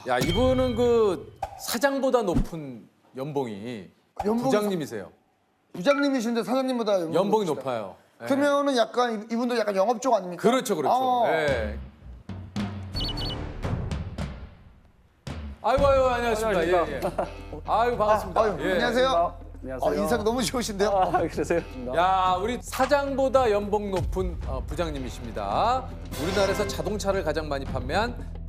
야, 이분은 그 사장보다 높은 연봉이 부장님이세요. 부장님이신데 사장님보다 연봉이 높으시다. 높아요. 예. 그러면은 약간 이분도 약간 영업 쪽 아닙니까? 그렇죠, 그렇죠. 아. 예. 아이고, 아이고, 안녕하십니까. 예, 예. 아이고, 반갑습니다. 아유, 예. 안녕하세요. 안녕하세요. 인사가 너무 좋으신데요. 그러세요? 야, 우리 사장보다 연봉 높은 부장님이십니다. 우리나라에서 자동차를 가장 많이 판매한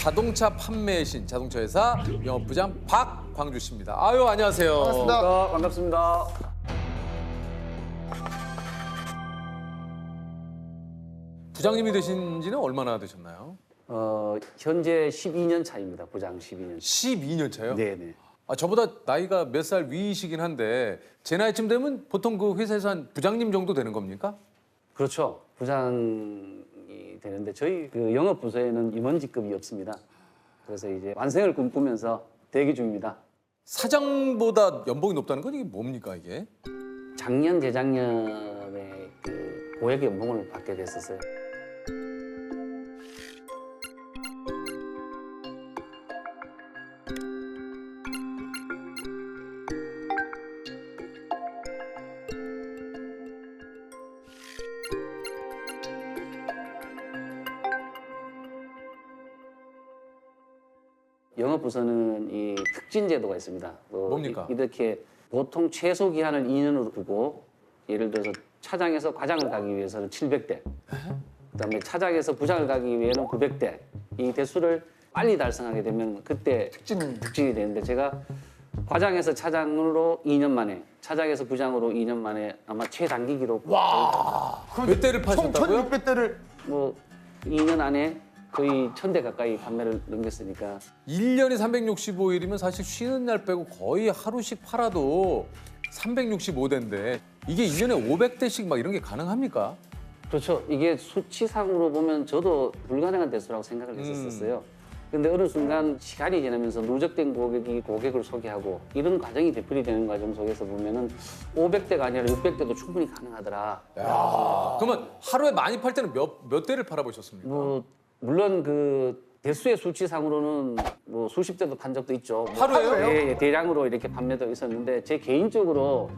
자동차 판매의 신, 자동차 회사 영업부장 박광주 씨입니다. 아유, 안녕하세요. 반갑습니다. 반갑습니다. 부장님이 되신 지는 얼마나 되셨나요? 현재 12년 차입니다. 부장 12년. 12년 차요? 네네. 아, 저보다 나이가 몇 살 위이시긴 한데 제 나이쯤 되면 보통 그 회사에서 한 부장님 정도 되는 겁니까? 그렇죠. 부장이 되는데 저희 그 영업 부서에는 임원직급이 없습니다. 그래서 이제 완생을 꿈꾸면서 대기 중입니다. 사장보다 연봉이 높다는 건 이게 뭡니까 이게? 작년 재작년에 그 고액 연봉을 받게 됐었어요. 영업부서는 이 특진 제도가 있습니다. 뭡니까? 이렇게 보통 최소 기한을 2년으로 두고 예를 들어서 차장에서 과장을 가기 위해서는 700대, 그다음에 차장에서 부장을 가기 위해서는 900대. 이 대수를 빨리 달성하게 되면 그때 특진이 되는데 제가 과장에서 차장으로 2년 만에, 차장에서 부장으로 2년 만에 아마 최단기 기록. 몇 대를 파셨다고요? 1600대를 뭐 2년 안에 거의 1000대 가까이 판매를 넘겼으니까 1년에 365일이면 사실 쉬는 날 빼고 거의 하루씩 팔아도 365대인데 이게 1년에 500대씩 막 이런 게 가능합니까? 그렇죠. 이게 수치상으로 보면 저도 불가능한 대수라고 생각을 했었어요. 근데 어느 순간 시간이 지나면서 누적된 고객이 고객을 소개하고 이런 과정이 되풀이되는 과정 속에서 보면은 500대가 아니라 600대도 충분히 가능하더라. 그러면 하루에 많이 팔 때는 몇 대를 팔아보셨습니까? 뭐 물론 그 대수의 수치상으로는 뭐 수십 대도 판 적도 있죠. 뭐 하루에요? 예, 대량으로 이렇게 판매도 있었는데 제 개인적으로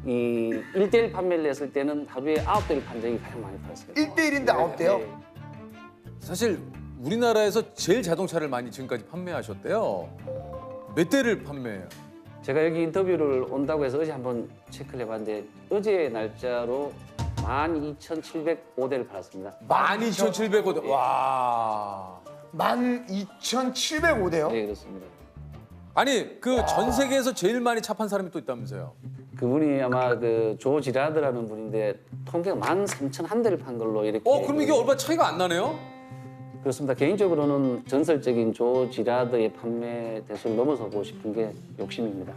이 1대1 판매를 했을 때는 하루에 9대를 판 적이 가장 많이 팔았어요. 1대1인데 9대요? 예. 사실 우리나라에서 제일 자동차를 많이 지금까지 판매하셨대요. 몇 대를 판매해요? 제가 여기 인터뷰를 온다고 해서 어제 한번 체크를 해봤는데 어제 날짜로 12,705대를 팔았습니다. 12,700대. 와. 12,705대요? 네, 그렇습니다. 아니 그 전 세계에서 제일 많이 차 판 사람이 또 있다면서요? 그분이 아마 그 조 지라드라는 분인데 통계가 13,001대를 판 걸로 이렇게. 그럼 이게 얼마 차이가 안 나네요? 그렇습니다. 개인적으로는 전설적인 조 지라드의 판매 대수를 넘어서고 싶은 게 욕심입니다.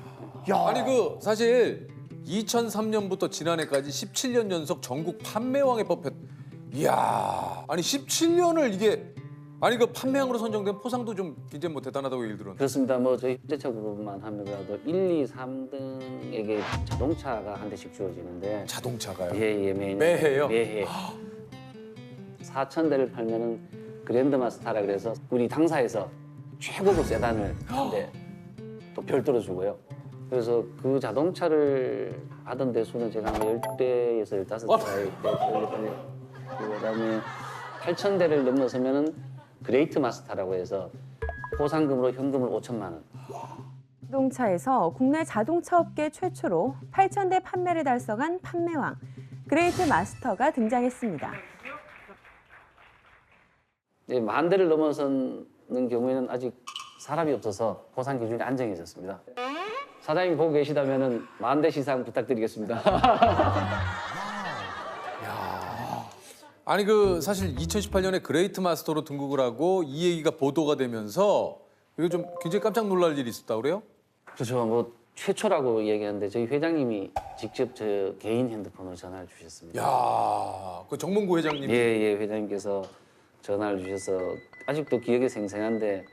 아니 그 사실 2003년부터 지난해까지 17년 연속 전국 판매왕에 뽑혔. 이야, 아니 17년을 이게 아니 그 판매왕으로 선정된 포상도 좀 굉장히 뭐 대단하다고 얘기를 들었는데. 그렇습니다. 뭐 저희 현대차 그룹만 하더라도 1, 2, 3등에게 자동차가 한 대씩 주어지는데 자동차가요? 예, 매해요? 매해. 4,000대를 팔면은 그랜드마스터라 그래서 우리 당사에서 최고급 세단을 한대 또 별도로 주고요. 그래서 그 자동차를 하던 대수는 제가 아마 10대에서 15대 그다음에 8,000대를 넘어서면은 그레이트 마스터라고 해서 포상금으로 현금을 5천만 원. 자동차에서 국내 자동차 업계 최초로 8,000대 판매를 달성한 판매왕 그레이트 마스터가 등장했습니다. 네, 10,000대를 넘어서는 경우에는 아직 사람이 없어서 포상 기준이 안정해졌습니다. 사장님 보고 계시다면은 10,000대 시상 부탁드리겠습니다. 아니 그 사실 2018년에 그레이트 마스터로 등극을 하고 이 얘기가 보도가 되면서 이거 좀 굉장히 깜짝 놀랄 일이 있었다 그래요? 그렇죠. 뭐 최초라고 얘기하는데 저희 회장님이 직접 저 개인 핸드폰으로 전화를 주셨습니다. 야, 그 정몽구 회장님. 예, 회장님께서 전화를 주셔서 아직도 기억이 생생한데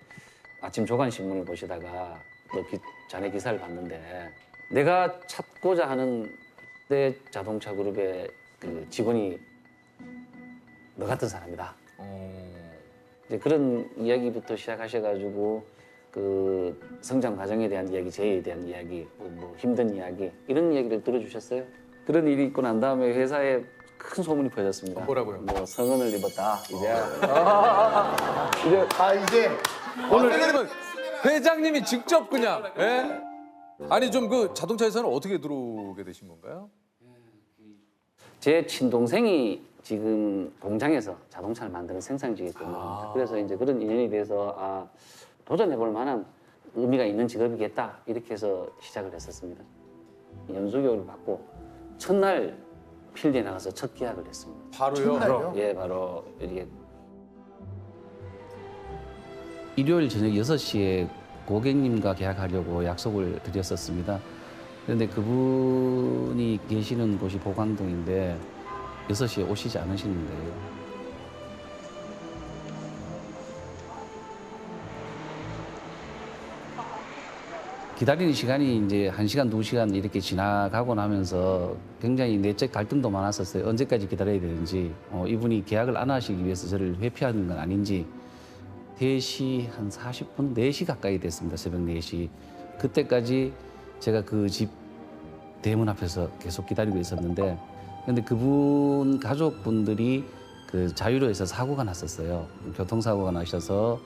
아침 조간신문을 보시다가 너 자네 기사를 봤는데 내가 찾고자 하는 롯데 자동차 그룹의 그 직원이 너 같은 사람이다. 이제 그런 이야기부터 시작하셔가지고 그 성장 과정에 대한 이야기, 재해에 대한 이야기, 뭐 힘든 이야기 이런 이야기를 들어주셨어요. 그런 일이 있고 난 다음에 회사에 큰 소문이 퍼졌습니다. 뭐라고요? 뭐 성은을 입었다. 이제 이제 오늘 그러면 회장님이 직접 그냥 예? 아니 좀 그 자동차 회사는 어떻게 들어오게 되신 건가요? 제 친동생이 지금 공장에서 자동차를 만드는 생산직이 때문에 그래서 이제 그런 인연이 돼서 도전해볼 만한 의미가 있는 직업이겠다 이렇게 해서 시작을 했었습니다. 연수교육을 받고 첫날 필드에 나가서 첫 계약을 했습니다. 바로요. 첫날요? 예, 바로 이렇게 일요일 저녁 6시에 고객님과 계약하려고 약속을 드렸었습니다. 그런데 그분이 계시는 곳이 보강동인데 6시에 오시지 않으시는 거예요. 기다리는 시간이 이제 1시간, 2시간 이렇게 지나가고 나면서 굉장히 내적 갈등도 많았었어요. 언제까지 기다려야 되는지, 이분이 계약을 안 하시기 위해서 저를 회피하는 건 아닌지. 3시 한 40분, 4시 가까이 됐습니다. 새벽 4시. 그때까지 제가 그 집 대문 앞에서 계속 기다리고 있었는데, 근데 그분 가족분들이 그 자유로에서 사고가 났었어요. 교통사고가 나셔서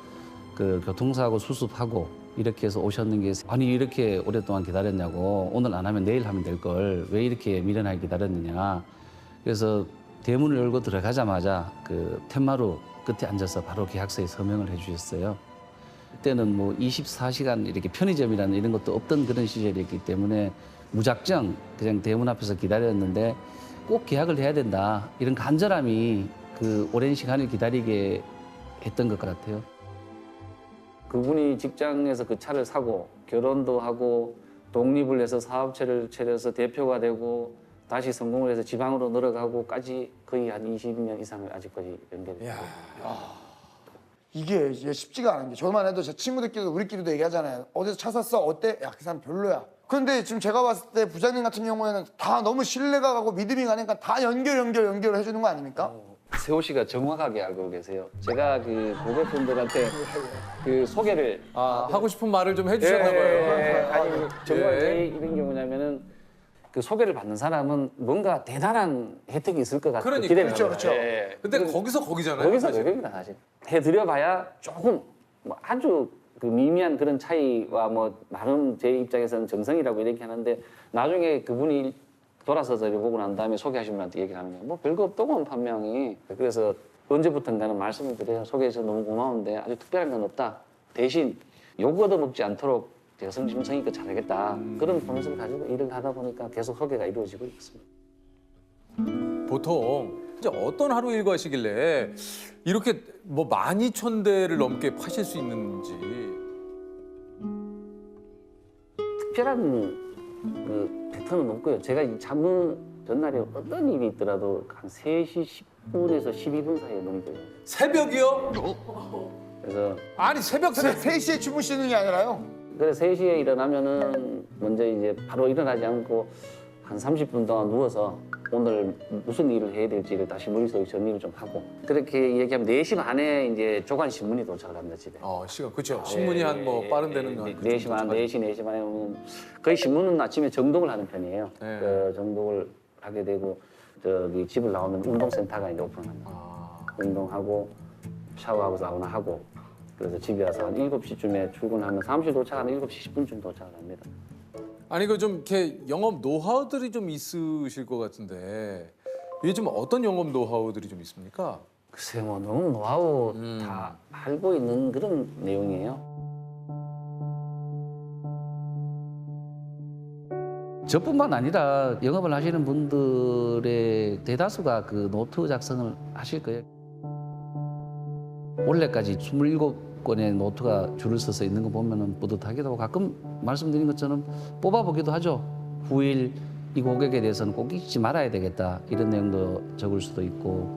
그 교통사고 수습하고 이렇게 해서 오셨는 게, 아니 이렇게 오랫동안 기다렸냐고, 오늘 안 하면 내일 하면 될 걸 왜 이렇게 미련하게 기다렸느냐. 그래서 대문을 열고 들어가자마자 그 텐마루 끝에 앉아서 바로 계약서에 서명을 해주셨어요. 그때는 뭐 24시간 이렇게 편의점이라는 이런 것도 없던 그런 시절이었기 때문에 무작정 그냥 대문 앞에서 기다렸는데 꼭 계약을 해야 된다, 이런 간절함이 그 오랜 시간을 기다리게 했던 것 같아요. 그분이 직장에서 그 차를 사고 결혼도 하고 독립을 해서 사업체를 차려서 대표가 되고 다시 성공을 해서 지방으로 늘어가고까지 거의 한 20년 이상을 아직까지 연결해요. 이게 쉽지가 않은 게, 저만 해도 제 친구들끼리도 우리끼리도 얘기하잖아요. 어디서 차 샀어? 어때? 야, 그 사람 별로야. 그런데 지금 제가 봤을 때 부장님 같은 경우에는 다 너무 신뢰가 가고 믿음이 가니까 다 연결을 해주는 거 아닙니까? 세호 씨가 정확하게 알고 계세요. 제가 그 고객분들한테 그 소개를 하고 싶은 말을 좀 해주셨나 봐요. 아니 정말 예. 제 이런 경우냐면은 그 소개를 받는 사람은 뭔가 대단한 혜택이 있을 것 같은 그러니까요. 기대를 그렇죠. 합니다. 예. 근데 거기서 거기잖아요. 거기서 사실. 외국입니다 사실. 해드려봐야 조금 뭐 아주 그 미미한 그런 차이와 뭐 나름 제 입장에서는 정성이라고 이렇게 하는데 나중에 그분이 돌아서서 이렇게 보고 난 다음에 소개하신 분한테 얘기를 하는 거예요. 뭐 별거 없더구만 판명이. 그래서 언제부턴가는 말씀을 드려요. 소개해서 너무 고마운데 아주 특별한 건 없다. 대신 욕 얻어먹지 않도록 제가 성심성의껏 잘하겠다. 그런 본심을 가지고 일을 하다 보니까 계속 소개가 이루어지고 있습니다. 보통 이제 어떤 하루 일과시길래 이렇게 뭐 12,000대를 넘게 파실 수 있는지. 특별한 그 패턴은 없고요. 제가 이 자문 전날에 어떤 일이 있더라도 한 3시 10분에서 12분 사이에 넘겨요. 새벽이요? 그래서 아니 새벽 3시에 주무시는 게 아니라요. 그래서 3시에 일어나면은 먼저 이제 바로 일어나지 않고 한 30분 동안 누워서 오늘 무슨 일을 해야 될지를 다시 머릿속에 정리를 좀 하고 그렇게 얘기하면 4시 반에 이제 조간 신문이 도착을 합니다 집에. 시간 그렇죠. 신문이 한 뭐 빠른 데는 한 4시 반, 4시 반에 오면 거의 신문은 아침에 정독을 하는 편이에요. 네. 그 정독을 하게 되고 저기 집을 나오면 운동센터가 이제 오픈합니다. 운동하고 샤워하고 사우나하고 그래서 집에 와서 한 7시쯤에 출근하면 사무실 도착하면 7시 10분쯤 도착을 합니다. 아니 그 좀 이렇게 영업 노하우들이 좀 있으실 것 같은데 이게 좀 어떤 영업 노하우들이 좀 있습니까? 글쎄 뭐 너무 노하우 다 알고 있는 그런 내용이에요. 저뿐만 아니라 영업을 하시는 분들의 대다수가 그 노트 작성을 하실 거예요. 올해까지 27건의 노트가 줄을 서서 있는 거 보면은 뿌듯하기도 하고 가끔 말씀드린 것처럼 뽑아보기도 하죠. 후일 이 고객에 대해서는 꼭 잊지 말아야 되겠다, 이런 내용도 적을 수도 있고.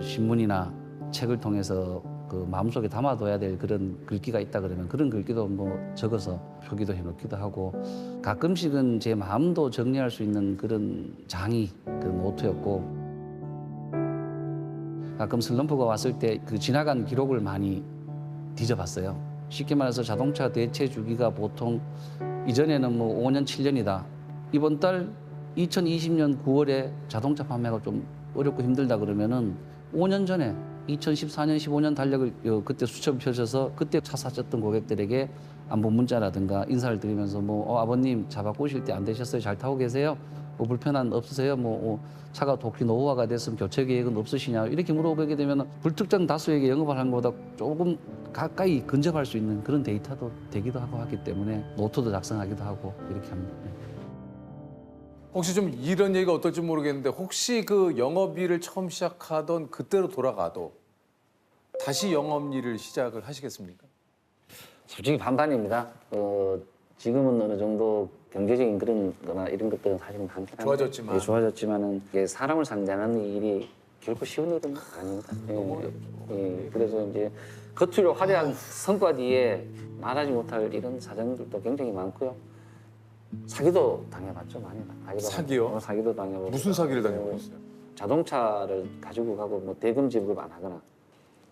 신문이나 책을 통해서 그 마음속에 담아둬야 될 그런 글귀가 있다 그러면 그런 글귀도 뭐 적어서 표기도 해놓기도 하고 가끔씩은 제 마음도 정리할 수 있는 그런 장이 그 노트였고 가끔 슬럼프가 왔을 때 그 지나간 기록을 많이 뒤져봤어요. 쉽게 말해서 자동차 대체 주기가 보통 이전에는 뭐 5년, 7년이다. 이번 달 2020년 9월에 자동차 판매가 좀 어렵고 힘들다 그러면은 5년 전에 2014년, 15년 달력을 그때 수첩 펴셔서 그때 차 사셨던 고객들에게 안부 문자라든가 인사를 드리면서 뭐 아버님 차 바꾸실 때 안 되셨어요? 잘 타고 계세요? 뭐 불편한 없으세요? 뭐 차가 도끼 노후화가 됐으면 교체 계획은 없으시냐? 이렇게 물어보게 되면 불특정 다수에게 영업을 하는 것보다 조금 가까이 근접할 수 있는 그런 데이터도 되기도 하고 하기 때문에 노트도 작성하기도 하고 이렇게 합니다. 네. 혹시 좀 이런 얘기가 어떨지 모르겠는데 혹시 그 영업일을 처음 시작하던 그때로 돌아가도 다시 영업일을 시작을 하시겠습니까? 솔직히 반반입니다. 지금은 어느 정도 경제적인 그런 거나 이런 것들은 사실은 많긴 한데 좋아졌지만. 예, 좋아졌지만은 이게 사람을 상대하는 일이 결코 쉬운 일은 아닙니다. 그래서 이제 겉으로 화려한 성과 뒤에 말하지 못할 이런 사정들도 굉장히 많고요. 사기도 당해봤죠, 많이. 사기요? 사기도 당해보고. 무슨 사기를 당해보셨어요? 자동차를 가지고 가고 뭐 대금 지불 안 하거나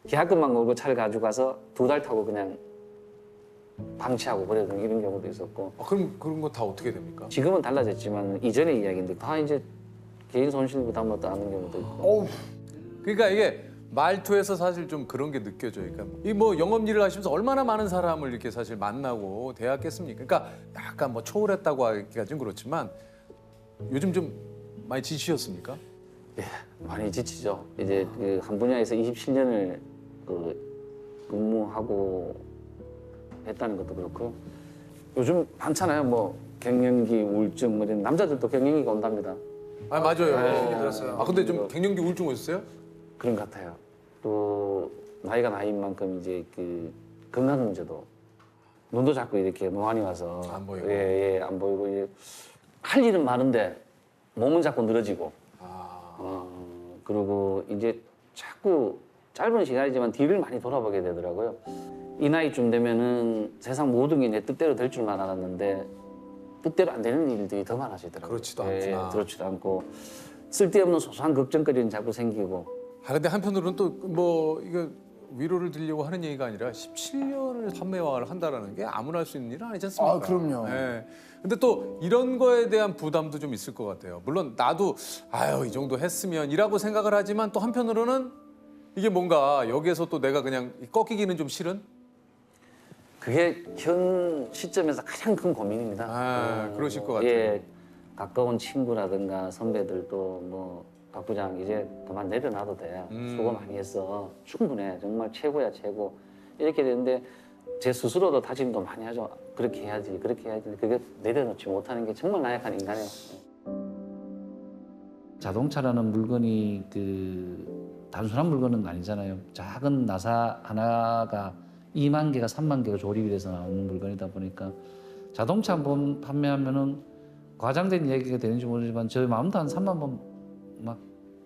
계약금만 걸고 차를 가지고 가서 2달 타고 그냥 방치하고 버리는 이런 경우도 있었고. 그럼 그런 거 다 어떻게 됩니까? 지금은 달라졌지만 이전의 이야기인데 다 이제 개인 손실 부담을 따는 경우도 있고. 그러니까 이게 말투에서 사실 좀 그런 게 느껴져요. 그러니까 이 뭐 영업일을 하시면서 얼마나 많은 사람을 이렇게 사실 만나고 대화했겠습니까? 그러니까 약간 뭐 초월했다고 하기가 좀 그렇지만 요즘 좀 많이 지치셨습니까? 예, 많이 지치죠. 이제 그 한 분야에서 27년을 근무하고 했다는 것도 그렇고 요즘 많잖아요. 뭐 갱년기 우울증 뭐 이런 남자들도 갱년기가 온답니다. 아 맞아요. 얘기 들었어요. 아 근데 좀 갱년기 우울증 오셨어요? 그런 것 같아요. 또 나이가 나이인 만큼 이제 그 건강 문제도 눈도 자꾸 이렇게 노안이 와서 안 보이고. 예, 안 보이고 이제 할 일은 많은데 몸은 자꾸 늘어지고 그리고 이제 자꾸 짧은 시간이지만 뒤를 많이 돌아보게 되더라고요. 이 나이쯤 되면은 세상 모든 게 내 뜻대로 될 줄만 알았는데 뜻대로 안 되는 일들이 더 많아지더라고요. 그렇지도 않구나. 그렇지도 않고 쓸데없는 소소한 걱정거리는 자꾸 생기고. 아 근데 한편으로는 또 뭐 이거 위로를 드리려고 하는 얘기가 아니라 17년을 판매왕을 한다라는 게 아무나 할 수 있는 일은 아니지 않습니까? 아, 그럼요. 예. 근데 또 이런 거에 대한 부담도 좀 있을 것 같아요. 물론 나도 아유 이 정도 했으면이라고 생각을 하지만 또 한편으로는 이게 뭔가 여기에서 또 내가 그냥 꺾이기는 좀 싫은? 그게 현 시점에서 가장 큰 고민입니다. 아, 그러실 것 같아요. 예, 가까운 친구라든가 선배들도 뭐 박 부장 이제 그만 내려놔도 돼. 수고 많이 했어. 충분해. 정말 최고야 최고. 이렇게 되는데 제 스스로도 다짐도 많이 하죠. 그렇게 해야지, 그렇게 해야지. 그게 내려놓지 못하는 게 정말 나약한 인간이에요. 자동차라는 물건이 그 단순한 물건은 아니잖아요. 작은 나사 하나가 2만 개가 3만 개가 조립이 돼서 나오는 물건이다 보니까 자동차 한 번 판매하면은 과장된 얘기가 되는지 모르지만 저희 마음도 한 3만 번 막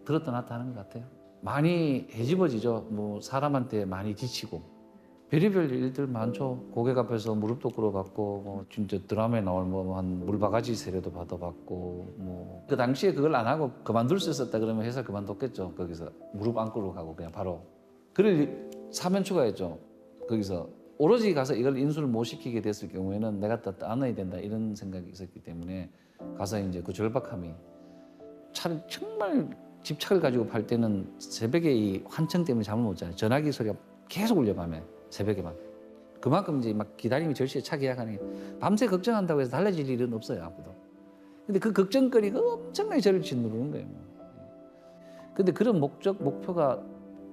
들었다 놨다 하는 것 같아요. 많이 헤집어지죠. 뭐 사람한테 많이 지치고 별의별 일들 많죠. 고객 앞에서 무릎도 꿇어받고 뭐 진짜 드라마에 나올 뭐 한 물바가지 세례도 받아받고 뭐 그 당시에 그걸 안 하고 그만둘 수 있었다 그러면 회사 그만뒀겠죠. 거기서 무릎 안 꿇고 가고 그냥 바로 그럴 사면 추가했죠. 거기서 오로지 가서 이걸 인수를 못 시키게 됐을 경우에는 내가 또 안아야 된다 이런 생각이 있었기 때문에 가서 이제 그 절박함이 차를 정말 집착을 가지고 팔 때는 새벽에 이 환청 때문에 잠을 못 자요. 전화기 소리가 계속 울려 밤에 새벽에만. 그만큼 이제 막 기다림이 절실해 차 계약하는 게 밤새 걱정한다고 해서 달라질 일은 없어요 아무도. 근데 그 걱정거리가 엄청나게 저를 짓누르는 거예요. 근데 그런 목표가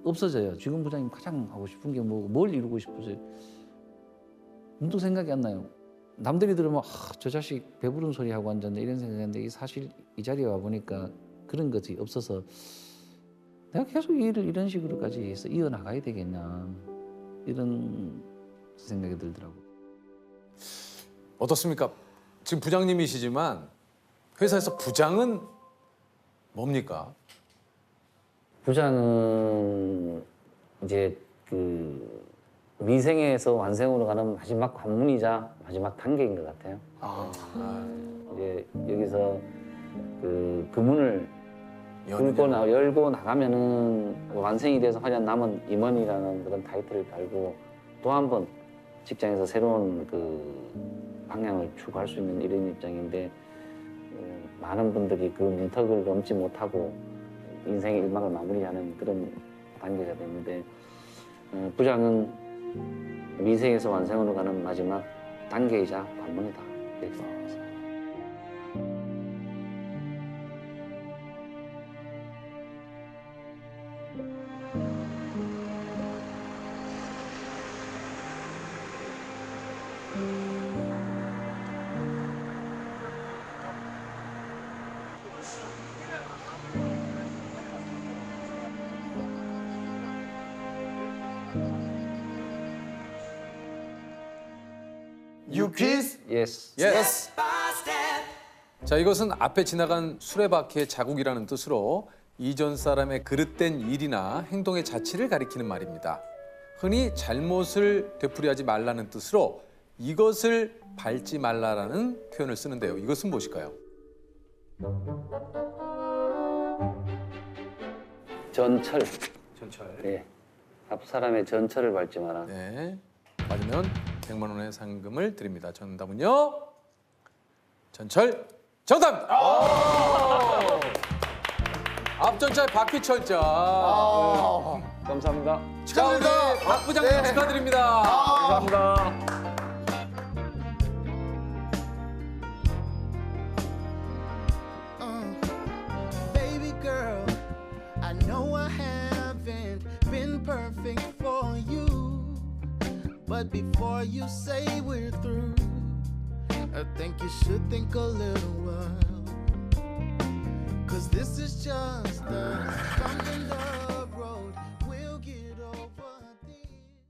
없어져요. 지금 부장님 가장 하고 싶은 게 뭘 이루고 싶으세요? 문득 생각이 안 나요. 남들이 들으면 저 자식 배부른 소리 하고 앉았네 이런 생각했는데 사실 이 자리에 와 보니까 그런 것이 없어서 내가 계속 이 일을 이런 식으로까지 해서 이어나가야 되겠냐 이런 생각이 들더라고요. 어떻습니까? 지금 부장님이시지만 회사에서 부장은 뭡니까? 부장은 이제 그 미생에서 완성으로 가는 마지막 관문이자 마지막 단계인 것 같아요. 이제 여기서 그 문을 열고 나가면은 완성이 돼서 화려한 남은 임원이라는 그런 타이틀을 달고 또 한 번 직장에서 새로운 그 방향을 추구할 수 있는 이런 입장인데 많은 분들이 그 문턱을 넘지 못하고 인생의 일막을 마무리하는 그런 단계가 되는데 부장은 미생에서 완성으로 가는 마지막 단계이자 관문이다. 이렇게 생각합니다. 유퀴즈 예스. 예스. 자, 이것은 앞에 지나간 수레바퀴의 자국이라는 뜻으로 이전 사람의 그릇된 일이나 행동의 자취를 가리키는 말입니다. 흔히 잘못을 되풀이하지 말라는 뜻으로 이것을 밟지 말라라는 표현을 쓰는데요. 이것은 무엇일까요? 전철. 전철. 네. 앞 사람의 전철을 밟지 마라. 네. 맞으면 100만 원의 상금을 드립니다. 정답은요. 전철 정답입니다. 앞전철 바퀴철자. 감사합니다. 자, 우리 박 부장님 축하드립니다. 감사합니다. Baby girl, I know I haven't been perfect for you, but before you say we're through, I think you should think a little while, 'cause this is just us.